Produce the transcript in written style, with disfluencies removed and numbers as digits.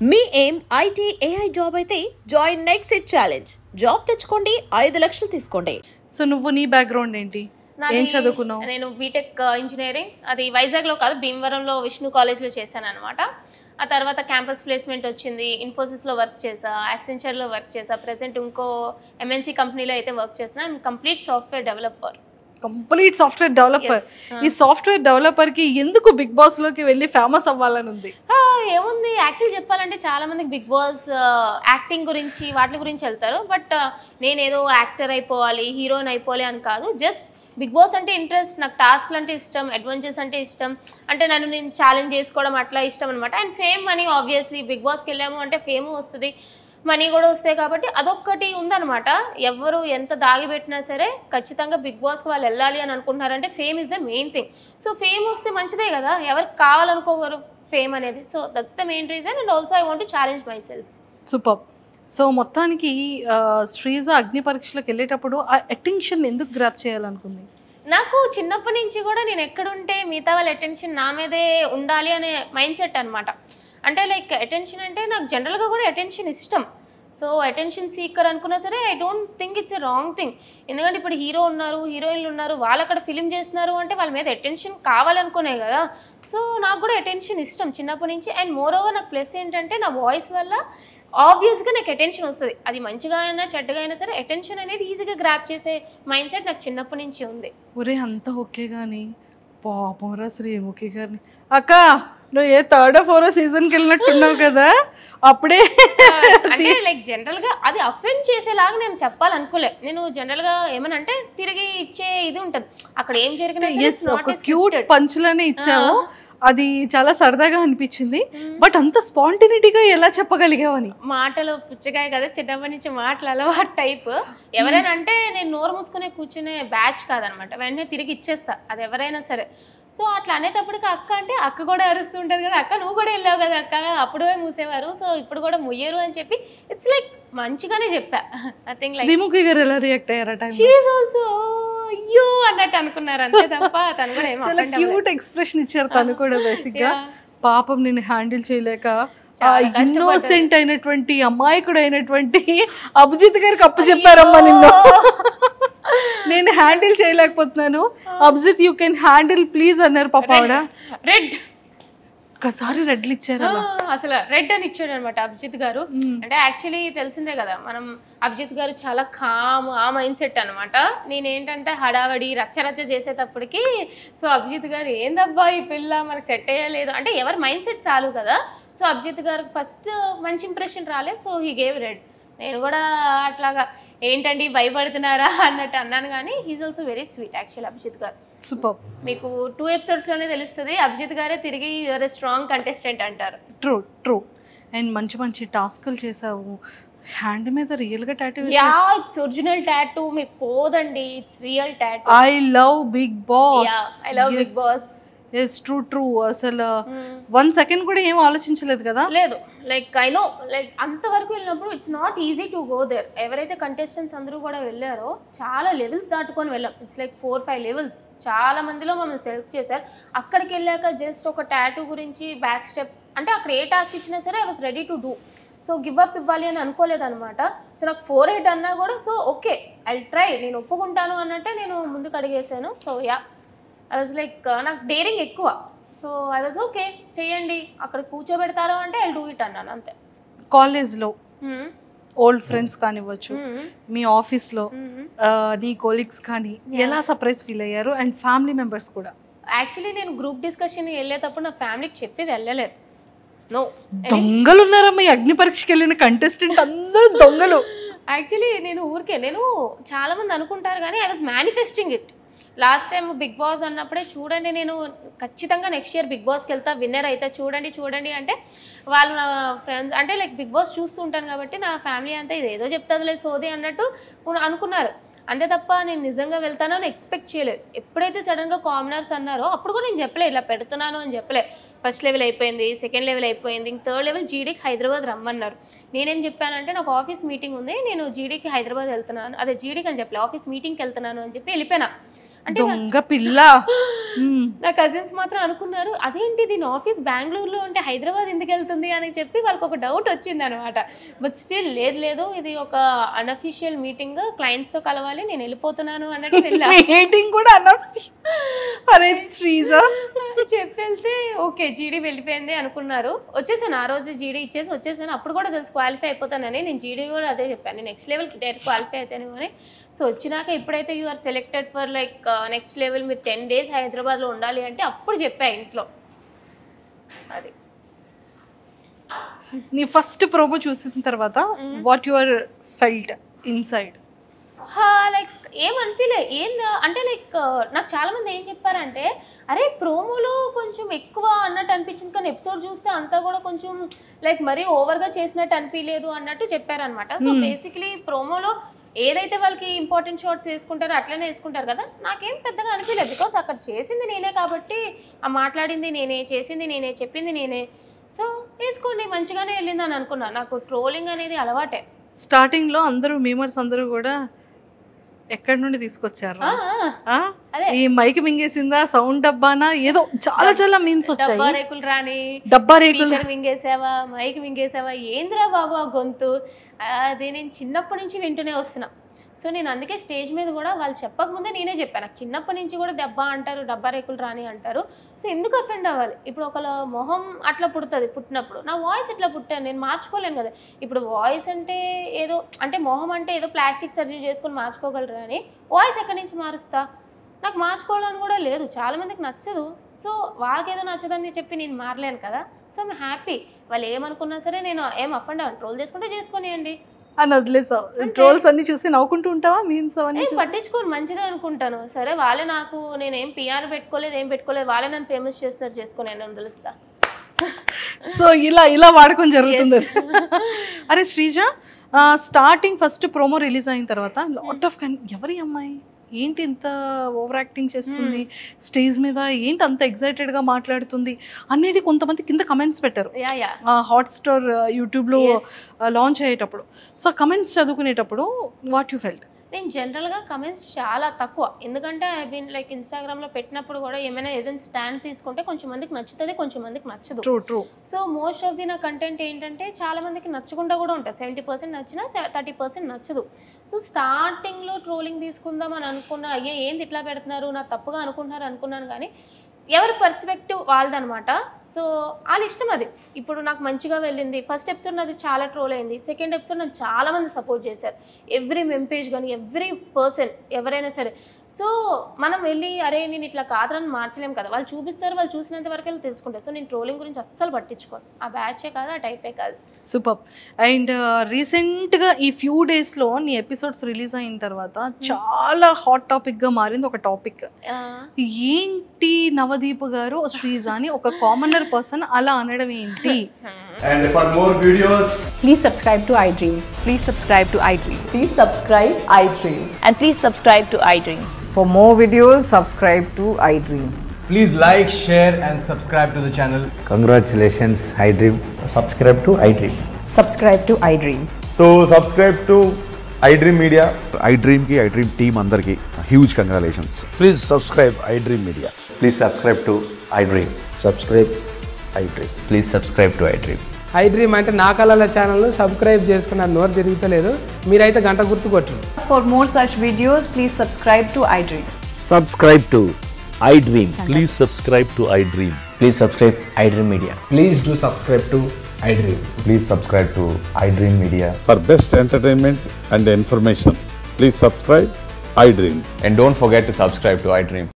మీ ఏం IT AI job అయితే join next it challenge. Job తెచ్చుకోండి, 5 లక్షలు తీసుకోండి. సో నువ్వు నీ బ్యాక్గ్రౌండ్ ఏంటి, ఏం చదువుకున్నావు? నేను బీటెక్ ఇంజనీరింగ్, అది వైజాగ్లో కాదు భీమవరంలో విష్ణు కాలేజ్లో చేశాను అనమాట. ఆ తర్వాత క్యాంపస్ ప్లేస్మెంట్ వచ్చింది, ఇన్ఫోసిస్లో వర్క్ చేసా, యాక్సెంచర్లో వర్క్ చేసా, ప్రెసెంట్ ఇంకో ఎంఎన్సీ కంపెనీలో అయితే వర్క్ చేసిన. Complete software developer. Complete software developer. ఈ సాఫ్ట్వేర్ డెవలపర్ కి ఎందుకు బిగ్ బాస్ లోకి వెళ్ళి ఫేమస్ అవ్వాలని ఉంది? ఏముంది, యాక్చువల్ చెప్పాలంటే చాలా మందికి బిగ్ బాస్ యాక్టింగ్ గురించి వాటి గురించి వెళ్తారు. బట్ నేనేదో యాక్టర్ అయిపోవాలి, హీరోయిన్ అయిపోవాలి అని కాదు. జస్ట్ బిగ్ బాస్ అంటే ఇంట్రెస్ట్, నాకు టాస్క్లు అంటే ఇష్టం, అడ్వెంచర్స్ అంటే ఇష్టం, అంటే నేను ఛాలెంజ్ చేసుకోవడం అట్లా ఇష్టం అనమాట. And fame money, obviously big బాస్కి వెళ్ళాము అంటే ఫేమ్ వస్తుంది, మనీ కూడా వస్తాయి. కాబట్టి అదొక్కటి ఉందన్నమాట. ఎవరు ఎంత దాగిపెట్టినా సరే ఖచ్చితంగా బిగ్ బాస్కి వాళ్ళు వెళ్ళాలి అని అనుకుంటున్నారంటే fame is the main thing. So fame వస్తే మంచిదే కదా, ఎవరికి కావాలనుకోగలరు ఫేమ్ అనేది. So that's the main reason. And also I want to challenge myself. Super. So మొత్తానికి శ్రీజ అగ్ని పరీక్షలకు వెళ్ళేటప్పుడు ఆ అటెన్షన్ ఎందుకు గ్రాప్ చేయాలనుకుంది? నాకు చిన్నప్పటి నుంచి కూడా నేను ఎక్కడుంటే మిగతా వాళ్ళ అటెన్షన్ నా మీదే ఉండాలి అనే మైండ్ సెట్ అనమాట. అంటే లైక్ అటెన్షన్ అంటే నాకు జనరల్గా కూడా అటెన్షన్ ఇష్టం. సో అటెన్షన్ సీకర్ అనుకున్నా సరే I don't think it's a wrong thing. ఎందుకంటే ఇప్పుడు హీరో ఉన్నారు, హీరోయిన్లు ఉన్నారు, వాళ్ళు అక్కడ ఫిలిం చేస్తున్నారు అంటే వాళ్ళ మీద అటెన్షన్ కావాలనుకునే కదా. సో నాకు కూడా అటెన్షన్ ఇష్టం చిన్నప్పటి నుంచి. అండ్ మోర్ ఓవర్ నాకు ప్లస్ ఏంటంటే నా వాయిస్ వల్ల ఆబ్వియస్గా నాకు అటెన్షన్ వస్తుంది. అది మంచిగా అయినా చెడ్డగా అయినా సరే అటెన్షన్ అనేది ఈజీగా గ్రాప్ చేసే మైండ్ సెట్ నాకు చిన్నప్పటి నుంచి ఉంది. ఒరే అంత ఓకే కానీ పాపంరా శ్రీముఖి గారిని. అక్క నువ్వు ఏ 3rd or 4th సీజన్కి వెళ్ళినట్టున్నావు కదా, అప్పుడే అంటే లైక్ జనరల్గా అది అఫెండ్ చేసేలాగా నేను చెప్పాలనుకోలే. నేను జనరల్గా ఏమనంటే తిరిగి ఇచ్చే ఇది ఉంటుంది, అక్కడ ఏం జరిగినా ఒక క్యూట్ పంచులనే ఇచ్చావు, అది చాలా సరదాగా అనిపించింది. బట్ అంత స్పాంటినిటీగా ఎలా చెప్పగలిగావని? మాటలు పుచ్చకాయ కదా, చిన్నప్పటి నుంచి మాటలు అలవాటు టైప్. ఎవరైనా అంటే నేను నోరు మూసుకునే కూర్చునే బ్యాచ్ కాదనమాట, వెంటనే తిరిగి ఇచ్చేస్తా అది ఎవరైనా సరే. సో అట్లా అనేటప్పటికి అక్క అంటే అక్క కూడా అరుస్తుంటది కదా, అక్క నువ్వు కూడా వెళ్ళావు కదా అక్క, అప్పుడే మూసేవారు, సో ఇప్పుడు కూడా ముయ్యరు అని చెప్పి ఇట్స్ లైక్ మంచిగానే చెప్పా. Nothing like. శ్రీముఖి గారు ఎలా రియాక్ట్ అయ్యారు? షీ ఈజ్ ఆల్సో అయ్యో అన్నట్టు అనుకున్నారు అంతే తప్ప తను కూడా ఏమో చాలా క్యూట్ ఎక్స్ప్రెషన్ ఇచ్చారు తను కూడా. బేసిక్ గా పాపం నేను హ్యాండిల్ చేయలేక ఇన్నోసెంట్ అయినటువంటి అమాయకుడు అయినటువంటి అభిజిత్ గారికి అప్పు చెప్పారమ్మా నిన్ను, నేను హ్యాండిల్ చేయలేకపోతున్నాను, Abhijit you can handle please అన్నారు పాప ఆవిడ. రెడ్ ఒక్కసారి రెడ్లు ఇచ్చారు, అసలు రెడ్ అని ఇచ్చాడు అనమాట అభిజిత్ గారు. అంటే యాక్చువల్లీ తెలిసిందే కదా మనం, అభిజిత్ గారు చాలా కామ్, ఆ మైండ్ సెట్ అనమాట. నేనేంటంటే హడావడి రచ్చరచ్చ చేసేటప్పటికి సో అభిజిత్ గారు ఏందబ్బా ఈ పిల్ల మనకు సెట్ అయ్యలేదు అంటే ఎవరి మైండ్ సెట్ చాలు కదా. సో అభిజిత్ గారికి ఫస్ట్ మంచి ఇంప్రెషన్ రాలేదు, సో హీ గేవ్ రెడ్. నేను కూడా అట్లాగా ఏంటండి భయపడుతున్నారా అన్నట్టు అన్నాను, కానీ he is also very sweet actual Abhijeet గారు. సూపర్. మీకు 2 ఎపిసోడ్స్లోనే తెలుస్తుంది అభిజిత్ గారే తిరిగి యువర్ స్ట్రాంగ్ కంటెస్టెంట్ అంటారు. True true. అండ్ మంచి మంచి టాస్క్లు చేసావు. హ్యాండ్ మీద రియల్ గా tattoo? Yeah, it's original tattoo, మీకు పోదండి, it's real tattoo. I love Bigg Boss. I love Bigg Boss. Yes true true. అసలు 1 సెకండ్ కూడా ఏం ఆలోచించలేదు కదా? లేదు, లైక్ ఐ నో లైక్ అంతవరకు వెళ్ళినప్పుడు it's not easy to go there. ఎవరైతే కంటెస్టెంట్స్ అందరూ కూడా వెళ్ళారో చాలా లెవెల్స్ దాటుకొని వెళ్ళాం. It's like 4-5 levels. చాలా మందిలో మమ్మల్ని సెలెక్ట్ చేశారు. అక్కడికి వెళ్ళాక జస్ట్ ఒక టాటూ గురించి బ్యాక్ స్టెప్ అంటే అక్కడ ఏ టాస్క్ ఇచ్చినా సరే I was ready to do. So give up ఇవ్వాలి అని అనుకోలేదు అనమాట. సో నాకు 4-8 అన్నా కూడా సో ఓకే ఐ ట్రై, నేను ఒప్పుకుంటాను అన్నట్టే నేను ముందుకు అడిగేసాను. So yeah, I was like నాకు డేరింగ్ ఎక్కువ. సో ఐ వాజ్ ఓకే చెయ్యండి, అక్కడ కూర్చోబెడతారు అంటే ఐ డూ ఇట్ అన్నాను అంతే. కాలేజ్లో ఓల్డ్ ఫ్రెండ్స్ కానివ్వచ్చు, మీ ఆఫీస్లో నీ కోలీగ్స్ కానీ ఎలా సర్ప్రైజ్ ఫీల్ అయ్యారు? అండ్ ఫ్యామిలీ మెంబర్స్ కూడా? యాక్చువల్లీ నేను గ్రూప్ డిస్కషన్ వెళ్ళేటప్పుడు నా ఫ్యామిలీకి చెప్పి వెళ్ళలేదు. నో, దొంగలు ఉన్నారమ్మా ఈ అగ్ని పరీక్షకి వెళ్ళిన కంటెస్టెంట్ అందరూ దొంగలు. యాక్చువల్లీ నేను చాలా మంది అనుకుంటారు కానీ I was manifesting it. Last time Bigg Boss అన్నప్పుడే చూడండి నేను ఖచ్చితంగా నెక్స్ట్ ఇయర్ బిగ్ బాస్కి వెళ్తా, విన్నర్ అయితే చూడండి అంటే వాళ్ళు నా ఫ్రెండ్స్ అంటే లైక్ బిగ్ బాస్ చూస్తూ ఉంటాను కాబట్టి నా ఫ్యామిలీ అంతా ఇదేదో చెప్తుందిలే సోది అన్నట్టు అనుకున్నారు. అంతే తప్ప నేను నిజంగా వెళ్తానో అని ఎక్స్పెక్ట్ చేయలేదు. ఎప్పుడైతే సడన్గా కామనర్స్ అన్నారో అప్పుడు కూడా నేను చెప్పలేదు ఇలా పెడుతున్నాను అని చెప్పలే. ఫస్ట్ లెవెల్ అయిపోయింది, సెకండ్ లెవెల్ అయిపోయింది, ఇంక 3rd లెవెల్ జీడీకి హైదరాబాద్ రమ్మన్నారు. నేనేం చెప్పానంటే నాకు ఆఫీస్ మీటింగ్ ఉంది, నేను జీడీకి హైదరాబాద్ వెళ్తున్నాను, అదే జీడీకి అని చెప్పలే ఆఫీస్ మీటింగ్కి వెళ్తున్నాను అని చెప్పి వెళ్ళిపోయినా. దొంగ పిల్ల. నా కజిన్స్ మాత్రం అనుకున్నారు అదేంటి దీని ఆఫీస్ బెంగళూరులో ఉంటే హైదరాబాద్ ఎందుకు వెళ్తుంది అని చెప్పి వాళ్ళకి ఒక డౌట్ వచ్చింది అనమాట. బట్ స్టిల్ లేదు ఇది ఒక అన్అఫీషియల్ మీటింగ్, క్లయింట్స్ తో కలవాలి, నేను వెళ్ళిపోతున్నాను అన్నట్టు మీటింగ్ కూడా అరే శ్రీజ చెప్పి వెళ్తే ఓకే జీడీ వెళ్ళిపోయింది అనుకున్నారు. వచ్చేసాను ఆ రోజు జీడీ ఇచ్చేసి వచ్చేసాను. అప్పుడు కూడా తెలుసు క్వాలిఫై అయిపోతానని. నేను జీడీ కూడా అదే చెప్పాను, నెక్స్ట్ లెవెల్కి డైరెక్ట్ క్వాలిఫై అవుతాను అని. సో వచ్చినాక ఎప్పుడైతే you are selected for like next level, మీరు 10 days హైదరాబాద్లో ఉండాలి అంటే అప్పుడు చెప్పా ఇంట్లో. అది నీ ఫస్ట్ ప్రోమో చూసిన తర్వాత what your felt inside? Like ఏమనిపించలే అంటే లైక్ నాకు చాలా మంది ఏం చెప్పారంటే అరే ప్రోమోలో కొంచెం ఎక్కువ అన్నట్టు అనిపించింది, కానీ ఎపిసోడ్ చూస్తే అంతా కూడా కొంచెం లైక్ మరీ ఓవర్గా చేసినట్టు అనిపించలేదు అన్నట్టు చెప్పారనమాట. సో బేసిక్లీ ప్రోమోలో ఏదైతే వాళ్ళకి ఇంపార్టెంట్ షార్ట్స్ వేసుకుంటారో అట్లనే వేసుకుంటారు కదా. నాకేం పెద్దగా అనిపించలేదు, బికాస్ అక్కడ చేసింది నేనే కాబట్టి, ఆ మాట్లాడింది నేనే, చేసింది నేనే, చెప్పింది నేనే. సో వేసుకోండి మంచిగానే వెళ్ళింది అని అనుకున్నా. నాకు ట్రోలింగ్ అనేది అలవాటే. స్టార్టింగ్లో అందరూ మీమర్స్ అందరూ కూడా ఎక్కడి నుండి తీసుకొచ్చారు? ఈ మైక్ మింగేసిందా, సౌండ్ డబ్బానా, ఏదో చాలా మీమ్స్ వచ్చాయి. డబ్బా రేకులు రాని, డబ్బా రేకులు మింగేసావా, మైక్ మింగేసావా, ఏంద్రా బాబు ఆ గొంతు, అది నేను చిన్నప్పటి నుంచి వింటూనే వస్తున్నా. సో నేను అందుకే స్టేజ్ మీద కూడా వాళ్ళు చెప్పకముందే నేనే చెప్పాను, నాకు చిన్నప్పటి నుంచి కూడా డబ్బా అంటారు, డబ్బా రేకులు రాని అంటారు. సో ఎందుకు అఫెండ్ అవ్వాలి? ఇప్పుడు ఒకళ్ళ మొహం అట్లా పుడుతుంది, పుట్టినప్పుడు నా వాయిస్ ఇట్లా పుట్టాను, నేను మార్చుకోలేను కదా. ఇప్పుడు వాయిస్ అంటే ఏదో అంటే మొహం అంటే ఏదో ప్లాస్టిక్ సర్జరీ చేసుకొని మార్చుకోగలరు కానీ వాయిస్ ఎక్కడి నుంచి మారుస్తా? నాకు మార్చుకోవాలని కూడా లేదు, చాలామందికి నచ్చదు. సో వాళ్ళకేదో నచ్చదని చెప్పి నేను మారలేను కదా. సో నేను హ్యాపీ, వాళ్ళు ఏమనుకున్నా సరే నేను ఏం అఫెండ్ అవ్వను, ట్రోల్ చేసుకుంటే చేసుకొనియండి అని వదిలేసావు. ట్రోల్స్ అన్ని చూసి నవ్వుకుంటూ ఉంటావా? మీమ్స్ అవన్నీ పట్టించుకోను, మంచిగా అనుకుంటాను. సరే వాళ్ళే నాకు, నేనేం పిఆర్ పెట్టుకోలేదు, ఏం పెట్టుకోలేదు, వాళ్ళే నన్ను ఫేమస్ చేస్తున్నారు, చేసుకుని నేను తెలుస్తా. సో ఇలా వాడకం జరుగుతుంది. అరే Sreeja, starting first promo release అయిన తర్వాత లాట్ ఆఫ్ ఎవరి అమ్మాయి ఏంటి ఇంత ఓవర్ యాక్టింగ్ చేస్తుంది స్టేజ్ మీద, ఏంటి అంత ఎక్సైటెడ్గా మాట్లాడుతుంది అనేది కొంతమంది కింద కమెంట్స్ పెట్టారు హాట్స్టార్ యూట్యూబ్లో లాంచ్ అయ్యేటప్పుడు. సో కమెంట్స్ చదువుకునేటప్పుడు వాట్ యూ ఫెల్ట్? నేను జనరల్గా కమెంట్స్ చాలా తక్కువ, ఎందుకంటే ఐ బీన్ లైక్ ఇన్స్టాగ్రామ్లో పెట్టినప్పుడు కూడా ఏదైనా స్టాండ్ తీసుకుంటే కొంచెం మందికి నచ్చుతుంది, కొంచెం మందికి నచ్చదు. True. So most of the నా కంటెంట్ ఏంటంటే చాలా మందికి నచ్చకుండా కూడా ఉంటుంది, 70% నచ్చినా 30% నచ్చదు. సో స్టార్టింగ్లో ట్రోలింగ్ తీసుకుందాం అని అనుకున్నా, అయ్యే ఏంది ఇట్లా పెడుతున్నారు, నా తప్పుగా అనుకున్నాను కానీ ఎవరి పర్స్పెక్టివ్ వాళ్ళదనమాట. సో వాళ్ళ ఇష్టం అది. ఇప్పుడు నాకు మంచిగా వెళ్ళింది, ఫస్ట్ ఎపిసోడ్ నాది చాలా ట్రోల్ అయింది, సెకండ్ ఎపిసోడ్ నాకు చాలామంది సపోర్ట్ చేశారు, ఎవ్రీ మెంపేజ్ కానీ ఎవ్రీ పర్సన్ ఎవరైనా సరే. సో మనం వెళ్ళి అరే నేను ఇట్లా కాదని మార్చలేం కదా, వాళ్ళు చూపిస్తారు, వాళ్ళు చూసినంత వరకు వెళ్ళి తెలుసుకుంటారు. సో నేను ట్రోలింగ్ గురించి అస్సలు పట్టించుకోను, ఆ బ్యాచే కాదు, ఆ టైపే కాదు. సూపర్. అండ్ రీసెంట్గా ఈ ఫ్యూ డేస్లో నీ ఎపిసోడ్స్ రిలీజ్ అయిన తర్వాత చాలా హాట్ టాపిక్గా మారింది ఒక టాపిక్. ఏంటి నవదీప్ గారు శ్రీజ అని ఒక కామనర్ పర్సన్ అలా అనడం ఏంటి? And for more videos, please subscribe to iDream. Please subscribe to iDream. Please subscribe iDream. And please subscribe to iDream. For more videos, subscribe to iDream. please like, share and subscribe to the channel. Congratulations, iDream. Subscribe to iDream. Subscribe to iDream. So subscribe to iDream Media. iDream ki iDream team andarki huge congratulations. Please subscribe iDream Media. Please subscribe to iDream. Subscribe iDream. Please subscribe to iDream. iDream అంటే నా కళల ఛానల్ను subscribe చేసుకున్న నోరు తిరుగుతలేదు, మీరైతే గంట గుర్తు కొట్టండి. For more such videos, please subscribe to iDream. Subscribe to iDream. Please subscribe to iDream. Please subscribe iDream Media. Please do subscribe to iDream. Please subscribe to iDream Media. For best entertainment and information, please subscribe iDream. And don't forget to subscribe to iDream.